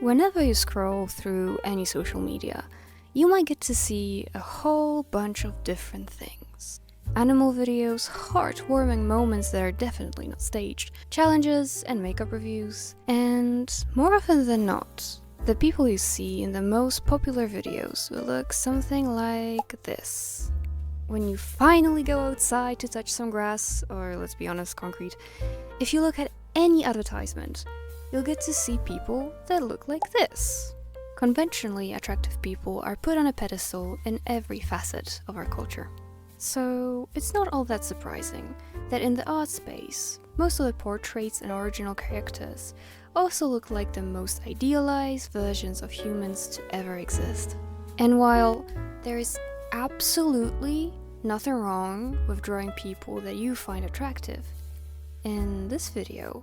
Whenever you scroll through any social media, you might get to see a whole bunch of different things. Animal videos, heartwarming moments that are definitely not staged, challenges and makeup reviews, and more often than not, the people you see in the most popular videos will look something like this. When you finally go outside to touch some grass, or let's be honest, concrete, if you look at any advertisement, you'll get to see people that look like this. Conventionally attractive people are put on a pedestal in every facet of our culture. So it's not all that surprising that in the art space, most of the portraits and original characters also look like the most idealized versions of humans to ever exist. And while there is absolutely nothing wrong with drawing people that you find attractive, in this video,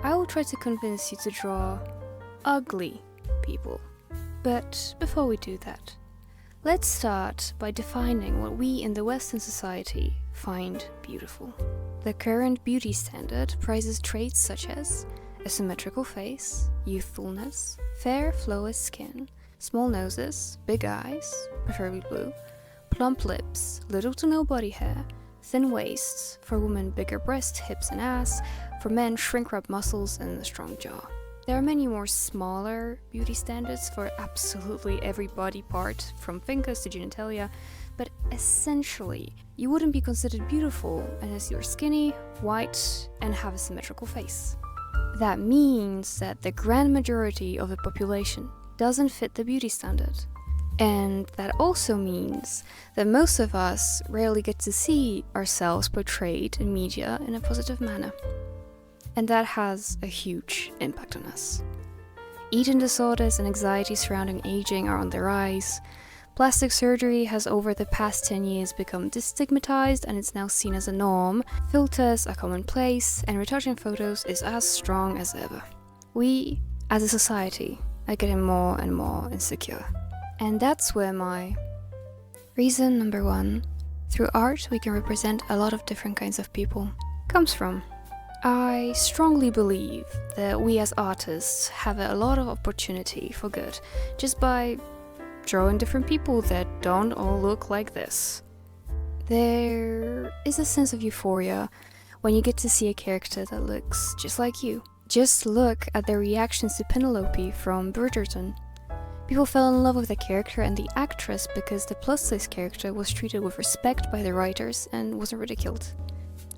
I will try to convince you to draw ugly people. But before we do that, let's start by defining what we in the Western society find beautiful. The current beauty standard prizes traits such as a symmetrical face, youthfulness, fair flawless skin, small noses, big eyes, preferably blue, plump lips, little to no body hair, thin waists, for women bigger breasts, hips and ass, for men shrink-wrap muscles and a strong jaw. There are many more smaller beauty standards for absolutely every body part, from fingers to genitalia, but essentially, you wouldn't be considered beautiful unless you're skinny, white, and have a symmetrical face. That means that the grand majority of the population doesn't fit the beauty standard. And that also means that most of us rarely get to see ourselves portrayed in media in a positive manner. And that has a huge impact on us. Eating disorders and anxiety surrounding aging are on the rise. Plastic surgery has over the past 10 years become destigmatized and it's now seen as a norm. Filters are commonplace and retouching photos is as strong as ever. We, as a society, are getting more and more insecure. And that's where my reason number one, through art we can represent a lot of different kinds of people, comes from. I strongly believe that we as artists have a lot of opportunity for good just by drawing different people that don't all look like this. There is a sense of euphoria when you get to see a character that looks just like you. Just look at their reactions to Penelope from Bridgerton. People fell in love with the character and the actress because the plus-size character was treated with respect by the writers and wasn't ridiculed.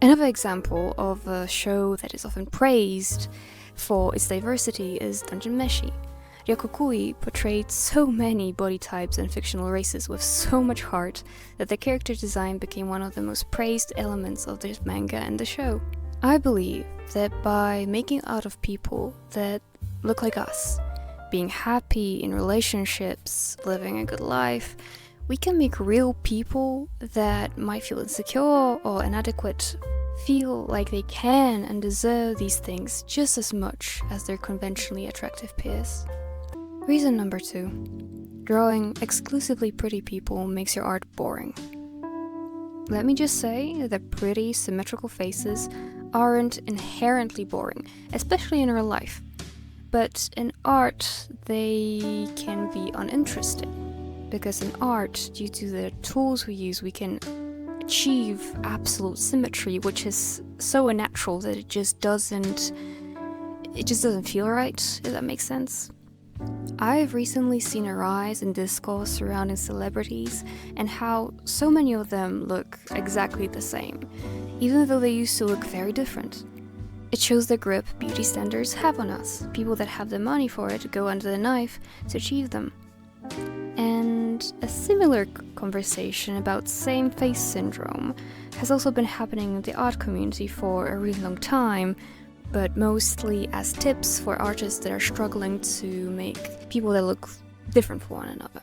Another example of a show that is often praised for its diversity is Dungeon Meshi. Ryoko Kui portrayed so many body types and fictional races with so much heart that the character design became one of the most praised elements of the manga and the show. I believe that by making art of people that look like us, being happy in relationships, living a good life, we can make real people that might feel insecure or inadequate feel like they can and deserve these things just as much as their conventionally attractive peers. Reason number two, drawing exclusively pretty people makes your art boring. Let me just say that pretty, symmetrical faces aren't inherently boring, especially in real life. But in art, they can be uninteresting. Because in art, due to the tools we use, we can achieve absolute symmetry, which is so unnatural that it just doesn't feel right, if that makes sense. I've recently seen a rise in discourse surrounding celebrities and how so many of them look exactly the same, even though they used to look very different. It shows the grip beauty standards have on us. People that have the money for it go under the knife to achieve them. And a similar conversation about same-face syndrome has also been happening in the art community for a really long time, but mostly as tips for artists that are struggling to make people that look different from one another.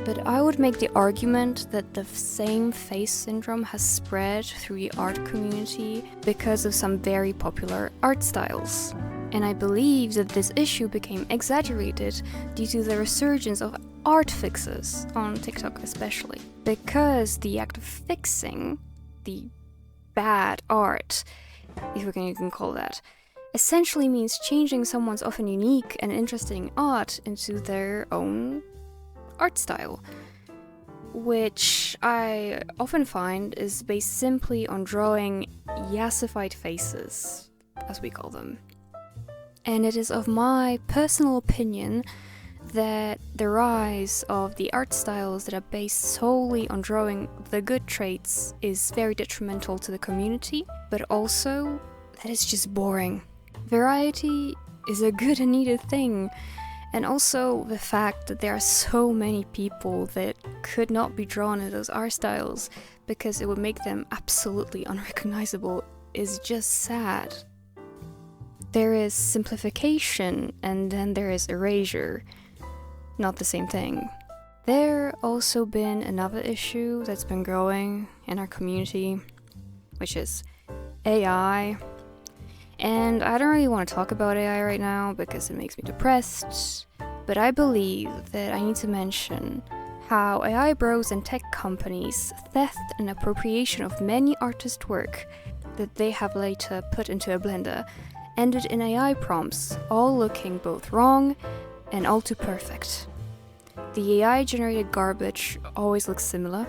But I would make the argument that the same-face syndrome has spread through the art community because of some very popular art styles. And I believe that this issue became exaggerated due to the resurgence of art fixes on TikTok especially. Because the act of fixing the bad art, if you can call that, essentially means changing someone's often unique and interesting art into their own art style, which I often find is based simply on drawing yassified faces, as we call them. And it is of my personal opinion that the rise of the art styles that are based solely on drawing the good traits is very detrimental to the community, but also that it's just boring. Variety is a good and needed thing, and also the fact that there are so many people that could not be drawn in those art styles because it would make them absolutely unrecognizable is just sad. There is simplification and then there is erasure. Not the same thing. There also been another issue that's been growing in our community, which is AI. And I don't really want to talk about AI right now because it makes me depressed, but I believe that I need to mention how AI bros and tech companies' theft and appropriation of many artist work that they have later put into a blender ended in AI prompts, all looking both wrong and all too perfect. The AI-generated garbage always looks similar.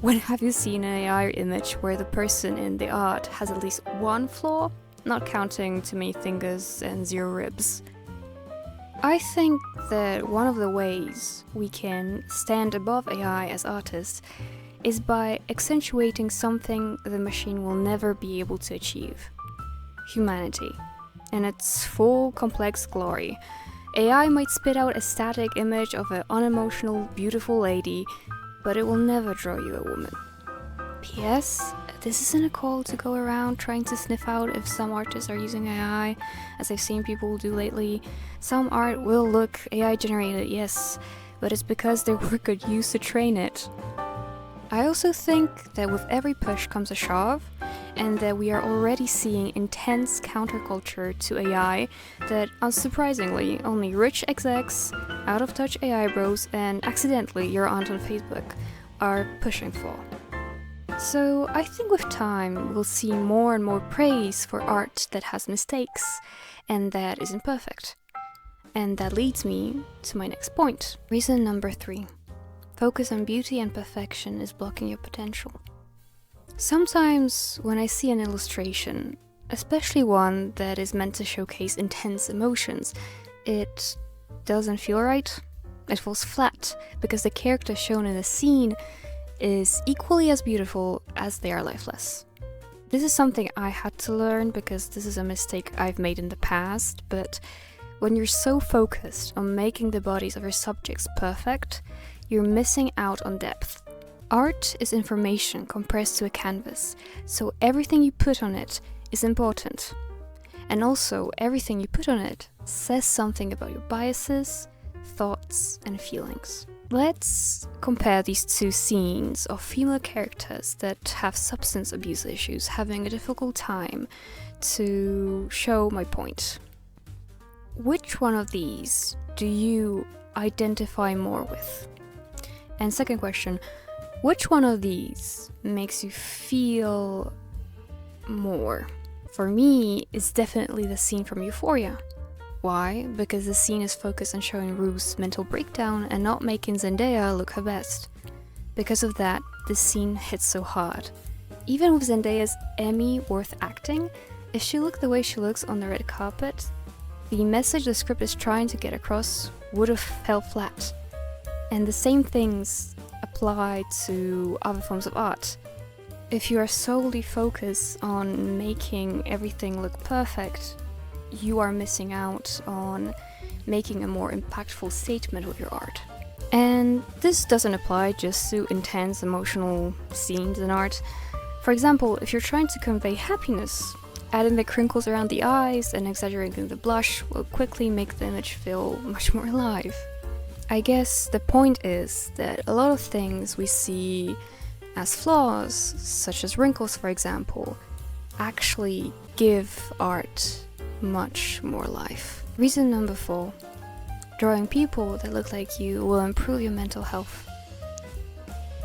When have you seen an AI image where the person in the art has at least one flaw, not counting too many fingers and 0 ribs? I think that one of the ways we can stand above AI as artists is by accentuating something the machine will never be able to achieve: humanity, in its full complex glory. AI might spit out a static image of an unemotional, beautiful lady, but it will never draw you a woman. P.S. This isn't a call to go around trying to sniff out if some artists are using AI, as I've seen people do lately. Some art will look AI generated, yes, but it's because their work got used to train it. I also think that with every push comes a shove, and that we are already seeing intense counterculture to AI that, unsurprisingly, only rich execs, out-of-touch AI bros, and accidentally your aunt on Facebook are pushing for. So I think with time we'll see more and more praise for art that has mistakes and that isn't perfect. And that leads me to my next point. Reason number 3. Focus on beauty and perfection is blocking your potential. Sometimes when I see an illustration, especially one that is meant to showcase intense emotions, it doesn't feel right. It falls flat because the character shown in the scene is equally as beautiful as they are lifeless. This is something I had to learn because this is a mistake I've made in the past, but when you're so focused on making the bodies of your subjects perfect, you're missing out on depth. Art is information compressed to a canvas, so everything you put on it is important. And also, everything you put on it says something about your biases, thoughts, and feelings. Let's compare these two scenes of female characters that have substance abuse issues having a difficult time to show my point. Which one of these do you identify more with? And second question, which one of these makes you feel more? For me, it's definitely the scene from Euphoria. Why? Because the scene is focused on showing Rue's mental breakdown and not making Zendaya look her best. Because of that, this scene hits so hard. Even with Zendaya's Emmy worth acting, if she looked the way she looks on the red carpet, the message the script is trying to get across would have fell flat. And the same things apply to other forms of art. If you are solely focused on making everything look perfect, you are missing out on making a more impactful statement with your art. And this doesn't apply just to intense emotional scenes in art. For example, if you're trying to convey happiness, adding the crinkles around the eyes and exaggerating the blush will quickly make the image feel much more alive. I guess the point is that a lot of things we see as flaws, such as wrinkles for example, actually give art much more life. Reason number 4. Drawing people that look like you will improve your mental health.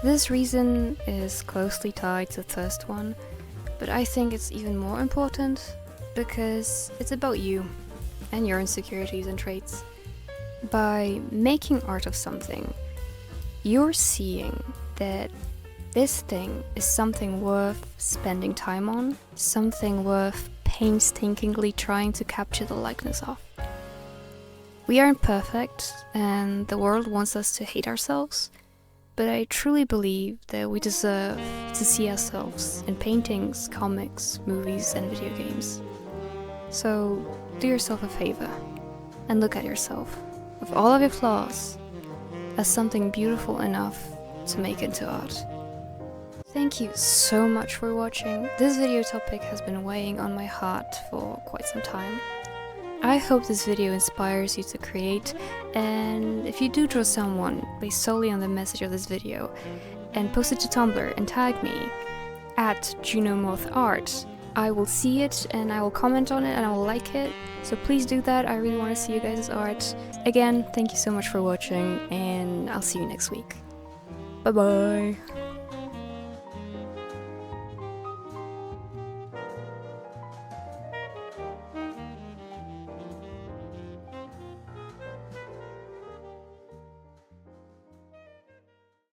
This reason is closely tied to the first one, but I think it's even more important because it's about you and your insecurities and traits. By making art of something, you're seeing that this thing is something worth spending time on, something worth painstakingly trying to capture the likeness of. We aren't perfect, and the world wants us to hate ourselves, but I truly believe that we deserve to see ourselves in paintings, comics, movies, and video games. So do yourself a favor and look at yourself, with all of your flaws, as something beautiful enough to make into art. Thank you so much for watching. This video topic has been weighing on my heart for quite some time. I hope this video inspires you to create, and if you do draw someone based solely on the message of this video, and post it to Tumblr and tag me at JunoMothArt, I will see it and I will comment on it and I will like it, so please do that. I really want to see you guys' art. Again, thank you so much for watching, and I'll see you next week. Bye bye!